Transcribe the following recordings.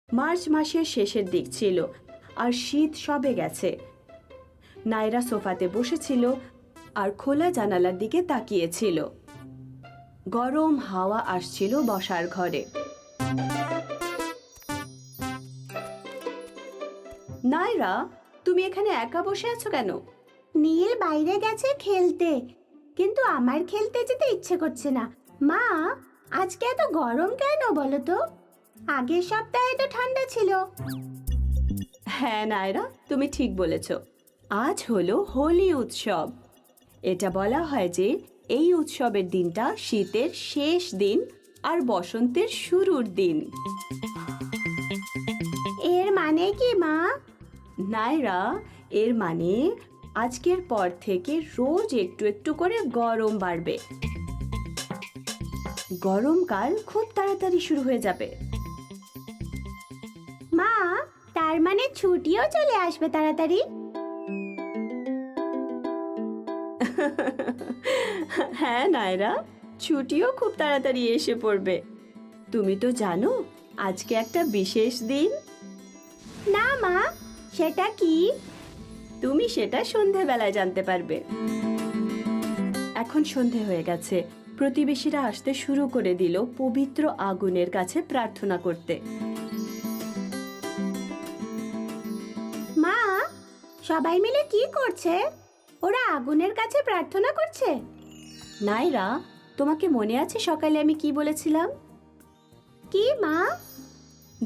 March মাসের শেষের দিক ছিল আর শীত সবে গেছে। নায়রা সোফাতে বসেছিল আর খোলা জানালার দিকে তাকিয়েছিল। গরম হাওয়া আসছিল বসার ঘরে। নায়রা, তুমি এখানে একা বসে আছো কেন? নীল বাইরে গেছে খেলতে, কিন্তু আমার খেলতে যেতে ইচ্ছে করছে না। মা, আজকে এত গরম কেন বলো তো? আগের সপ্তাহে তো ঠান্ডা ছিল। হ্যাঁ নায়রা, তুমি ঠিক বলেছ। আজ হলো হোলি উৎসব। এটা বলা হয় যে এই উৎসবের দিনটা শীতের শেষ দিন আর বসন্তের শুরুর দিন। এর মানে কি মা? নায়রা, এর মানে আজকের পর থেকে রোজ একটু একটু করে গরম বাড়বে। গরমকাল খুব তাড়াতাড়ি শুরু হয়ে যাবে। মা, তার মানে ছুটিও চলে আসবে তাড়াতাড়ি। হ্যাঁ নায়রা, ছুটিও খুব তাড়াতাড়ি এসে পড়বে। তুমি তো জানো আজকে একটা বিশেষ দিন। না মা, সেটা কি? তুমি সেটা সন্ধেবেলায় জানতে পারবে। এখন সন্ধে হয়ে গেছে। প্রতিবেশীরা আসতে শুরু করে দিল পবিত্র আগুনের কাছে প্রার্থনা করতে। মা, সবাই মিলে কি করছে? ওরা আগুনের কাছে প্রার্থনা করছে? নায়রা, তোমাকে মনে আছে সকালে আমি কি বলেছিলাম? কি মা?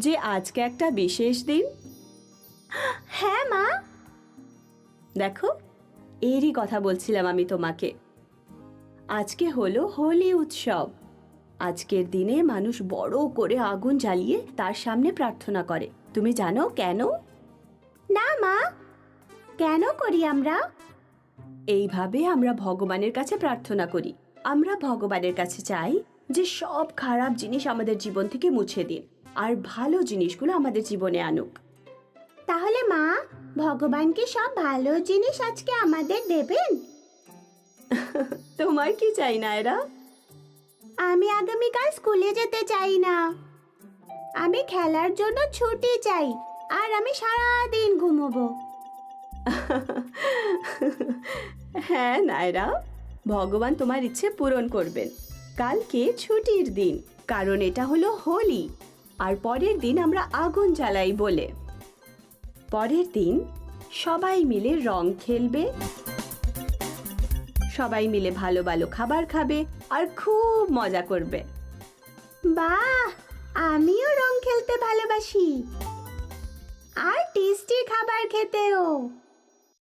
যে আজকে একটা বিশেষ দিন। হ্যাঁ মা। দেখো, এরই কথা বলছিলাম আমি তোমাকে। আজকে হলো হোলি উৎসব। আজকের দিনে মানুষ বড় করে আগুন জ্বালিয়ে তার সামনে প্রার্থনা করে। তুমি জানো কেন? না মা, কেন করি আমরা? এইভাবে আমরা ভগবানের কাছে প্রার্থনা করি। আমরা ভগবানের কাছে চাই যে সব খারাপ জিনিস আমাদের জীবন থেকে মুছে দিন আর ভালো জিনিসগুলো আমাদের জীবনে আনুক। তাহলে মা, ভগবান কি সব ভালো জিনিস আজকে আমাদের দেবেন? তোমার কি চাই নায়রা? আমি আগামীকাল স্কুলে যেতে চাই না। আমি খেলার জন্য ছুটি চাই, আর আমি সারা দিন ঘুমোবো। হ্যাঁ নায়রা, ভগবান তোমার ইচ্ছে পূরণ করবেন। কালকে ছুটির দিন, কারণ এটা হলো হোলি, আর পরের দিন আমরা আগুন জ্বালাই বলে। পরের দিন সবাই মিলে রং খেলবে, সবাই মিলে ভালো ভালো খাবার খাবে আর খুব মজা করবে। বাহ, আমিও রং খেলতে ভালোবাসি, আর টেস্টি খাবার খেতেও।